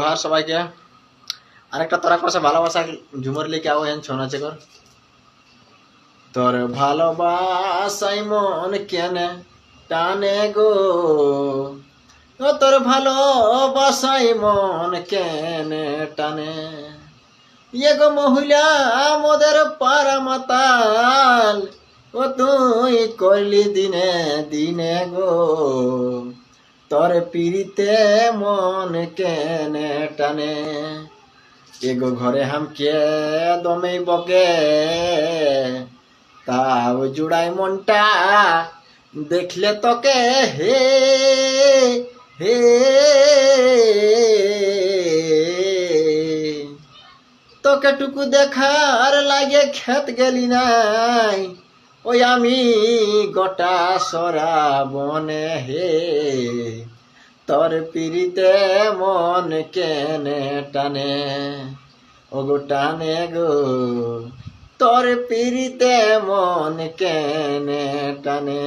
আর সবাইকে আরেকটা তোরা করছে ভালোবাসা ঝুমর লিখে আও হেন ছন আছে কর তোর ভালোবাসাই মন কেনে টানে গো ও তোর ভালোবাসাই মন কেনে টানে ইয়ে গো মহিলা মোদের পারা মাতাল ও তুই করলি দিনে দিনে গো তোর পিড়িতে মন কেনে টানে এগো ঘরে হামকে দমে বকে তাও জুড়াই মনটা দেখলে তোকে হে হে তোকে টুকু দেখার লাগে খেত গেলি নাই ওই আমি গোটা সরা বনে হে তোর পিড়িতে মন কেনে টানে ও গো টানে গো তোর পিড়িতে মন কেনে টানে